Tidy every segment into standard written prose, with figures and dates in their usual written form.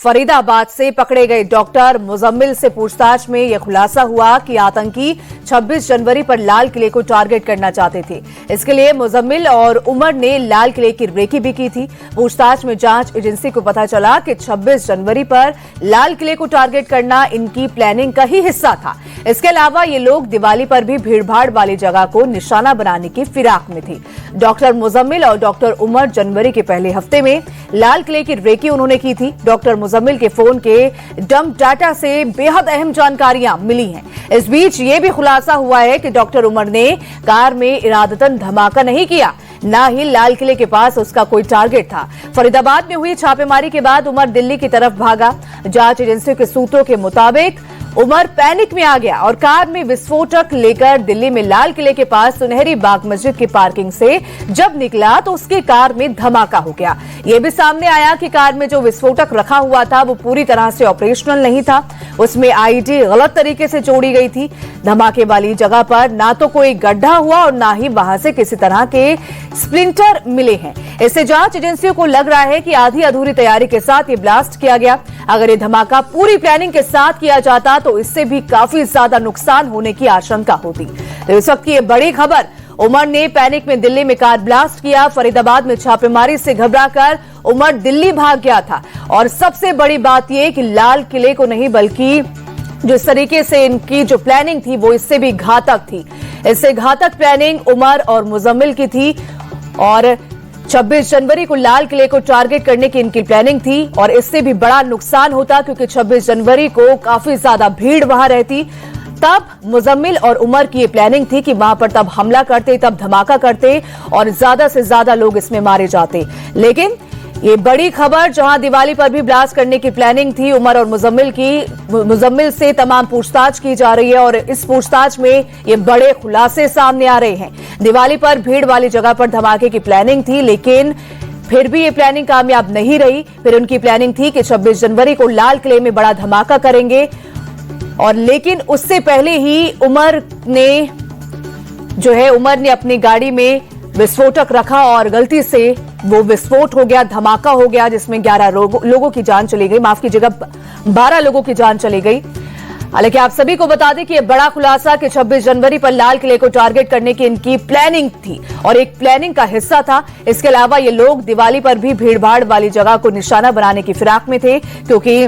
फरीदाबाद से पकड़े गए डॉक्टर मुजम्मिल से पूछताछ में यह खुलासा हुआ कि आतंकी 26 जनवरी पर लाल किले को टारगेट करना चाहते थे। इसके लिए मुजम्मिल और उमर ने लाल किले की रेकी भी की थी। पूछताछ में जांच एजेंसी को पता चला कि 26 जनवरी पर लाल किले को टारगेट करना इनकी प्लानिंग का ही हिस्सा था। इसके अलावा ये लोग दिवाली पर भी भीड़भाड़ वाली जगह को निशाना बनाने की फिराक में थे। डॉक्टर मुजम्मिल और डॉक्टर उमर जनवरी के पहले हफ्ते में लाल किले की रेकी उन्होंने की थी। डॉक्टर मुजम्मिल के फोन के डंप डाटा से बेहद अहम जानकारियां मिली हैं। इस बीच ये भी खुलासा हुआ है कि डॉक्टर उमर ने कार में इरादतन धमाका नहीं किया, न ही लाल किले के पास उसका कोई टारगेट था। फरीदाबाद में हुई छापेमारी के बाद उमर दिल्ली की तरफ भागा। जांच एजेंसियों के सूत्रों के मुताबिक उमर पैनिक में आ गया और कार में विस्फोटक लेकर दिल्ली में लाल किले के पास सुनहरी बाग मस्जिद की पार्किंग से जब निकला तो उसकी कार में धमाका हो गया। यह भी सामने आया कि कार में जो विस्फोटक रखा हुआ था वो पूरी तरह से ऑपरेशनल नहीं था। उसमें आईडी गलत तरीके से जोड़ी गई थी। धमाके वाली जगह पर ना तो कोई गड्ढा हुआ और ना ही वहां से किसी तरह के स्प्लिंटर मिले हैं। इससे जांच एजेंसियों को लग रहा है कि आधी अधूरी तैयारी के साथ ये ब्लास्ट किया गया। अगर ये धमाका पूरी प्लानिंग के साथ किया जाता तो इससे भी काफी ज्यादा नुकसान होने की आशंका होती। तो इस वक्त की ये बड़ी खबर, उमर ने पैनिक में दिल्ली में कार ब्लास्ट किया। फरीदाबाद में छापेमारी से घबराकर उमर दिल्ली भाग गया था। और सबसे बड़ी बात यह कि लाल किले को नहीं बल्कि जिस तरीके से इनकी जो प्लानिंग थी वो इससे भी घातक थी। इससे घातक प्लानिंग उमर और मुजम्मिल की थी और 26 जनवरी को लाल किले को टारगेट करने की इनकी प्लानिंग थी। और इससे भी बड़ा नुकसान होता क्योंकि 26 जनवरी को काफी ज्यादा भीड़ वहां रहती। तब मुजम्मिल और उमर की ये प्लानिंग थी कि वहां पर तब हमला करते, तब धमाका करते और ज्यादा से ज्यादा लोग इसमें मारे जाते। लेकिन ये बड़ी खबर, जहां दिवाली पर भी ब्लास्ट करने की प्लानिंग थी उमर और मुजम्मिल से तमाम पूछताछ की जा रही है और इस पूछताछ में ये बड़े खुलासे सामने आ रहे हैं। दिवाली पर भीड़ वाली जगह पर धमाके की प्लानिंग थी, लेकिन फिर भी ये प्लानिंग कामयाब नहीं रही। फिर उनकी प्लानिंग थी कि 26 जनवरी को लाल किले में बड़ा धमाका करेंगे और लेकिन उससे पहले ही उमर ने अपनी गाड़ी में विस्फोटक रखा और गलती से वो विस्फोट हो गया, धमाका हो गया, जिसमें 11 लोगों की जान चली गई। माफ कीजिएगा, 12 लोगों की जान चली गई। हालांकि आप सभी को बता दें कि यह बड़ा खुलासा कि 26 जनवरी पर लाल किले को टारगेट करने की इनकी प्लानिंग थी और एक प्लानिंग का हिस्सा था। इसके अलावा ये लोग दिवाली पर भी भीड़भाड़ वाली जगह को निशाना बनाने की फिराक में थे, क्योंकि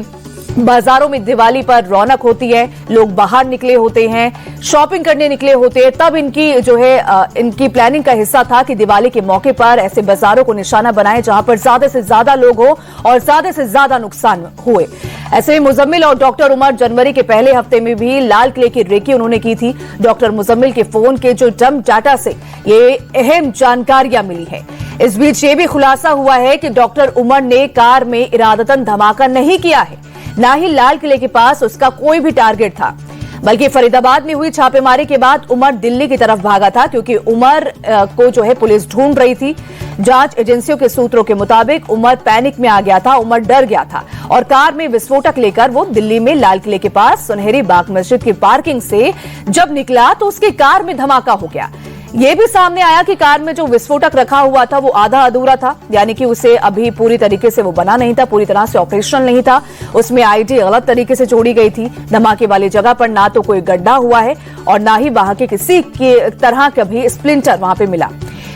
बाजारों में दिवाली पर रौनक होती है, लोग बाहर निकले होते हैं, शॉपिंग करने निकले होते हैं। तब इनकी इनकी प्लानिंग का हिस्सा था कि दिवाली के मौके पर ऐसे बाजारों को निशाना बनाए जहां पर ज्यादा से ज्यादा लोग हो और ज्यादा से ज्यादा नुकसान हुए। ऐसे में मुजम्मिल और डॉक्टर उमर जनवरी के पहले हफ्ते में भी लाल किले की रेकी उन्होंने की थी। डॉक्टर मुजम्मिल के फोन के जो डंप डाटा से ये अहम जानकारियां मिली है। इस बीच ये भी खुलासा हुआ है कि डॉक्टर उमर ने कार में इरादतन धमाका नहीं किया है, ना ही लाल किले के पास उसका कोई भी टारगेट था, बल्कि फरीदाबाद में हुई छापेमारी के बाद उमर दिल्ली की तरफ भागा था, क्योंकि उमर को पुलिस ढूंढ रही थी। जांच एजेंसियों के सूत्रों के मुताबिक उमर पैनिक में आ गया था, उमर डर गया था और कार में विस्फोटक लेकर वो दिल्ली में लाल किले के पास सुनहरी बाग मस्जिद की पार्किंग से जब निकला तो उसकी कार में धमाका हो गया। यह भी सामने आया कि कार में जो विस्फोटक रखा हुआ था वो आधा अधूरा था, यानी कि उसे अभी पूरी तरीके से वो बना नहीं था, पूरी तरह से ऑपरेशनल नहीं था। उसमें आईडी गलत तरीके से जोड़ी गई थी। धमाके वाली जगह पर ना तो कोई गड्ढा हुआ है और ना ही वहां के किसी की तरह का भी स्प्लिंटर वहां पे मिला।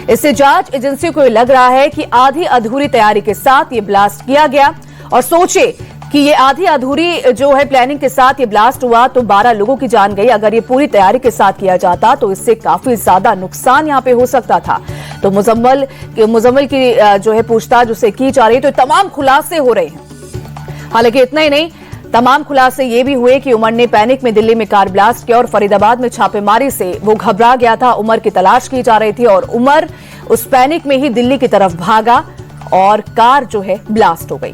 इससे जांच एजेंसियों को लग रहा है कि आधी अधूरी तैयारी के साथ ये ब्लास्ट किया गया। और सोचे कि ये आधी अधूरी प्लानिंग के साथ ये ब्लास्ट हुआ तो 12 लोगों की जान गई। अगर ये पूरी तैयारी के साथ किया जाता तो इससे काफी ज्यादा नुकसान यहां पे हो सकता था। तो मुजम्मिल की पूछताछ उसे की जा रही है, तो तमाम खुलासे हो रहे हैं। हालांकि इतना ही नहीं, तमाम खुलासे ये भी हुए कि उमर ने पैनिक में दिल्ली में कार ब्लास्ट किया और फरीदाबाद में छापेमारी से वो घबरा गया था। उमर की तलाश की जा रही थी और उमर उस पैनिक में ही दिल्ली की तरफ भागा और कार ब्लास्ट हो गई।